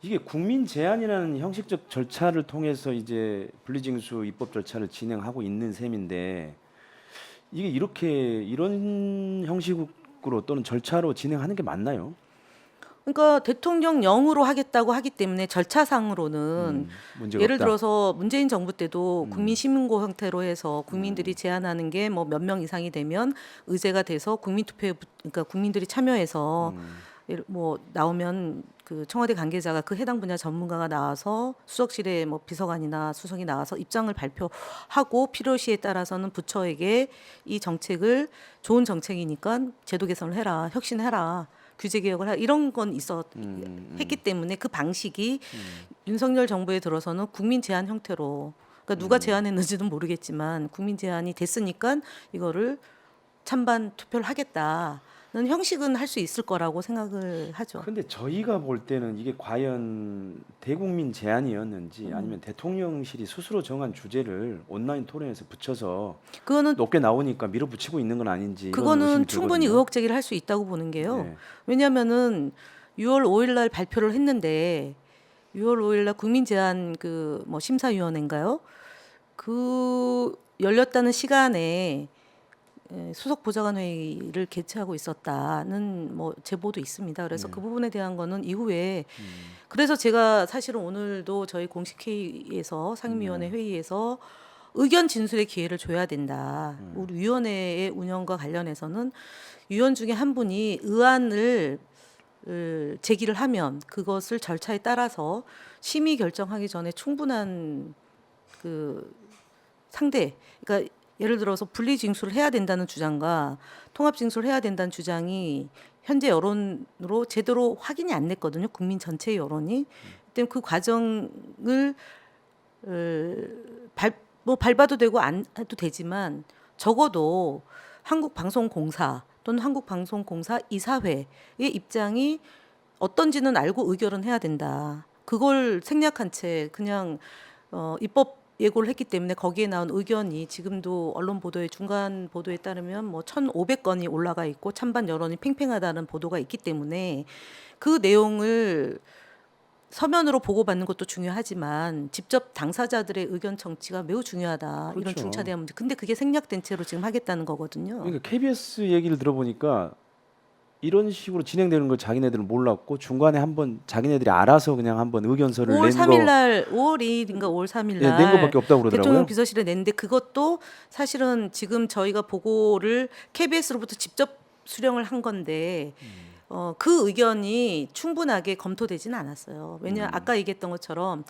이게 국민 제안이라는 형식적 절차를 통해서 이제 분리징수 입법 절차를 진행하고 있는 셈인데 이게 이렇게 이런 형식으로 또는 절차로 진행하는 게 맞나요? 그러니까 대통령령으로 하겠다고 하기 때문에 절차상으로는 문제가 예를 없다. 들어서 문재인 정부 때도 음, 국민시민고 형태로 해서 국민들이 음, 제안하는 게 뭐 몇 명 이상이 되면 의제가 돼서 국민투표에 그러니까 국민들이 참여해서 음, 뭐 나오면 그 청와대 관계자가 그 해당 분야 전문가가 나와서 수석실에 뭐 비서관이나 수석이 나와서 입장을 발표하고 필요시에 따라서는 부처에게 이 정책을 좋은 정책이니까 제도 개선을 해라, 혁신해라. 규제 개혁을 이런 건 했기 때문에 그 방식이 윤석열 정부에 들어서는 국민 제안 형태로 그러니까 누가 제안했는지는 모르겠지만 국민 제안이 됐으니까 이거를 찬반 투표를 하겠다는 형식은 할 수 있을 거라고 생각을 하죠. 근데 저희가 볼 때는 이게 과연 대국민 제안이었는지 아니면 대통령실이 스스로 정한 주제를 온라인 토론에서 붙여서 그거는 높게 나오니까 밀어붙이고 있는 건 아닌지 이런 그거는 의심이 충분히 들거든요. 의혹 제기를 할 수 있다고 보는 게요. 네. 왜냐하면은 6월 5일 날 발표를 했는데 6월 5일 날 국민 제안 그 뭐 심사위원회인가요? 그 열렸다는 시간에 수석 보좌관 회의를 개최하고 있었다는 뭐 제보도 있습니다. 그래서 그 부분에 대한 거는 이후에 그래서 제가 사실은 오늘도 저희 공식 회의에서 상임위원회 회의에서 의견 진술의 기회를 줘야 된다. 우리 위원회의 운영과 관련해서는 위원 중에 한 분이 의안을 제기를 하면 그것을 절차에 따라서 심의 결정하기 전에 충분한 그 상대, 그러니까 예를 들어서 분리 징수를 해야 된다는 주장과 통합 징수를 해야 된다는 주장이 현재 여론으로 제대로 확인이 안 됐거든요. 국민 전체의 여론이. 때문에 그 과정을 뭐 밟아도 되고 안 해도 되지만 적어도 한국방송공사 또는 한국방송공사 이사회의 입장이 어떤지는 알고 의결은 해야 된다. 그걸 생략한 채 그냥 입법 예고를 했기 때문에 거기에 나온 의견이 지금도 언론 보도에 중간 보도에 따르면 뭐 1,500건이 올라가 있고 찬반 여론이 팽팽하다는 보도가 있기 때문에 그 내용을 서면으로 보고받는 것도 중요하지만 직접 당사자들의 의견 청취가 매우 중요하다. 이런 그렇죠. 중차대한 문제. 근데 그게 생략된 채로 지금 하겠다는 거거든요. 그러니까 KBS 얘기를 들어보니까 이런 식으로 진행되는 걸 자기네들은 몰랐고 중간에 한번 자기네들이 알아서 그냥 한번 의견서를 5월 낸 3일 거, 날 5월 2일인가 5월 3일 예, 낸 날 거밖에 없다고 대통령 그러더라고요. 비서실에 냈는데 그것도 사실은 지금 저희가 보고를 KBS로부터 직접 수령을 한 건데 그 의견이 충분하게 검토되지는 않았어요. 왜냐 아까 얘기했던 것처럼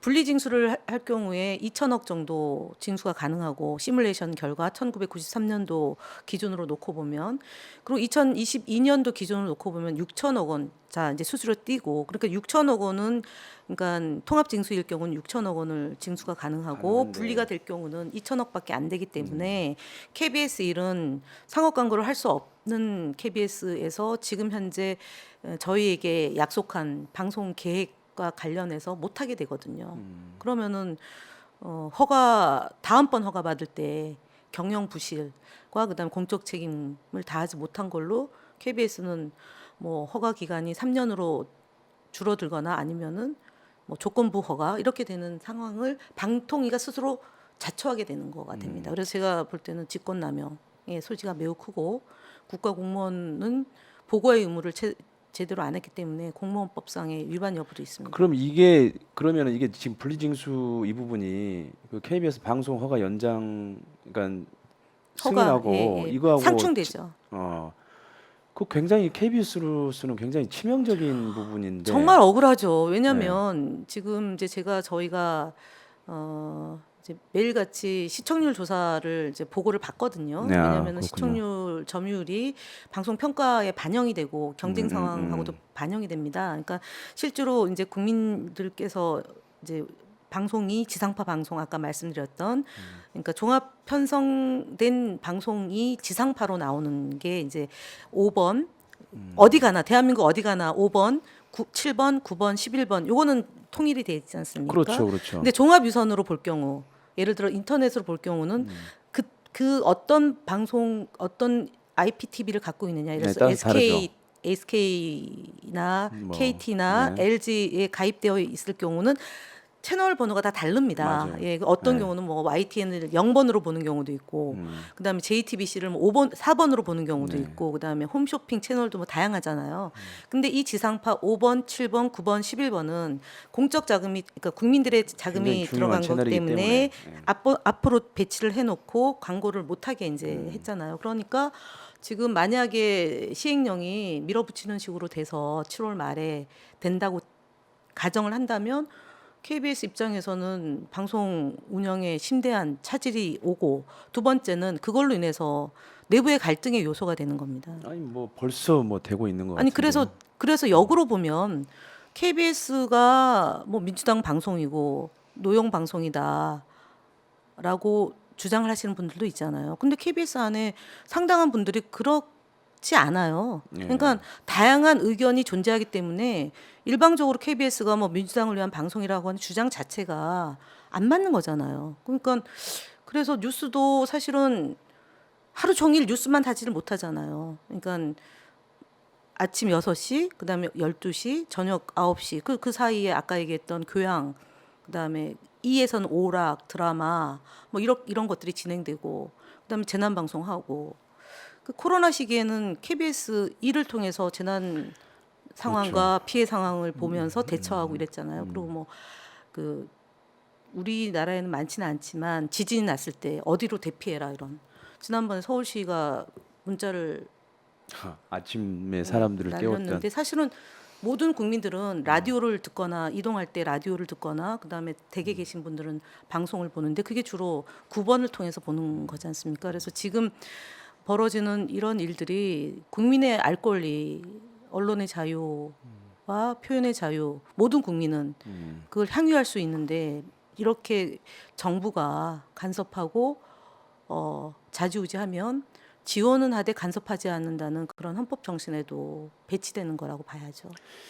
분리 징수를 할 경우에 2천억 정도 징수가 가능하고 시뮬레이션 결과 1993년도 기준으로 놓고 보면 그리고 2022년도 기준으로 놓고 보면 6천억 원. 자, 이제 수수료 띄고 그러니까 6천억 원은 그러니까 통합 징수일 경우는 6천억 원을 징수가 가능하고 가능한데. 분리가 될 경우는 2천억밖에 안 되기 때문에 KBS 일은 상업 광고를 할 수 없는 KBS에서 지금 현재 저희에게 약속한 방송 계획과 관련해서 못 하게 되거든요. 그러면은 다음번 허가 받을 때 경영 부실과 그다음 공적 책임을 다하지 못한 걸로 KBS는 뭐 허가 기간이 3년으로 줄어들거나 아니면은 뭐 조건부 허가 이렇게 되는 상황을 방통위가 스스로 자초하게 되는 거가 됩니다. 그래서 제가 볼 때는 직권남용의 소지가 매우 크고 국가공무원은 보고의 의무를 제대로 안 했기 때문에 공무원법상의 위반 여부도 있습니다. 그럼 이게 그러면은 이게 지금 분리징수 이 부분이 그 KBS 방송 허가 연장 그러니까 승인하고 이거하고 상충되죠. 그 굉장히 KBS로서는 굉장히 치명적인 부분인데. 정말 억울하죠. 네. 왜냐하면 지금 이제 저희가 이제 매일같이 시청률 조사를 이제 보고를 받거든요. 네, 아, 왜냐하면 그렇군요. 시청률 점유율이 방송 평가에 반영이 되고 경쟁 상황하고도 음. 반영이 됩니다. 그러니까 실제로 이제 국민들께서 이제 방송이 지상파 방송 아까 말씀드렸던 그러니까 종합 편성된 방송이 지상파로 나오는 게 이제 5번 어디 가나 대한민국 어디 가나 5번 7번, 9번, 11번 요거는 통일이 돼 있지 않습니까? 그렇죠, 그렇죠. 근데 종합 유선으로 볼 경우 예를 들어 인터넷으로 볼 경우는 그 어떤 방송 어떤 IPTV를 갖고 있느냐. 네, 예를 들어서 따라서 SK 다르죠. SK나 뭐, KT나 네. LG에 가입되어 있을 경우는 채널 번호가 다 다릅니다. 맞아요. 예, 어떤 네. 경우는 뭐 YTN을 0번으로 보는 경우도 있고, 그다음에 JTBC를 뭐 5번, 4번으로 보는 경우도 네. 있고, 그다음에 홈쇼핑 채널도 뭐 다양하잖아요. 근데 이 지상파 5번, 7번, 9번, 11번은 공적 자금이, 그러니까 국민들의 굉장히 자금이 중요한 들어간 것 채널이기 때문에 때문에. 네. 앞으로 배치를 해놓고 광고를 못하게 이제 했잖아요. 그러니까 지금 만약에 시행령이 밀어붙이는 식으로 돼서 7월 말에 된다고 가정을 한다면 KBS 입장에서는 방송 운영에 심대한 차질이 오고, 두 번째는 그걸로 인해서 내부의 갈등의 요소가 되는 겁니다. 아니 뭐 벌써 뭐 되고 있는 것 아니 같은데요. 그래서 역으로 보면 KBS가 뭐 민주당 방송이고 노영 방송이다라고 주장을 하시는 분들도 있잖아요. 근데 KBS 안에 상당한 분들이 그렇지 않아요. 예. 그러니까 다양한 의견이 존재하기 때문에 일방적으로 KBS가 뭐 민주당을 위한 방송이라고 하는 주장 자체가 안 맞는 거잖아요. 그러니까 그래서 뉴스도 사실은 하루 종일 뉴스만 다지를 못하잖아요. 그러니까 아침 6시, 그다음에 12시, 저녁 9시 그 사이에 아까 얘기했던 교양, 그다음에 2에서는 오락, 드라마 뭐 이런 것들이 진행되고, 그다음에 재난 방송하고, 그 코로나 시기에는 KBS 일을 통해서 재난 상황과 피해 상황을 보면서 대처하고 이랬잖아요. 그리고 뭐 그 우리나라에는 많지는 않지만 지진이 났을 때 어디로 대피해라 이런, 지난번에 서울시가 문자를 아침에 사람들을 깨웠던. 날렸는데 사실은 모든 국민들은 라디오를 듣거나 이동할 때 라디오를 듣거나, 그다음에 댁에 계신 분들은 방송을 보는데 그게 주로 9번을 통해서 보는 거지 않습니까? 그래서 지금 벌어지는 이런 일들이 국민의 알 권리, 언론의 자유와 표현의 자유, 모든 국민은 그걸 향유할 수 있는데 이렇게 정부가 간섭하고 좌지우지하면 지원은 하되 간섭하지 않는다는 그런 헌법 정신에도 배치되는 거라고 봐야죠.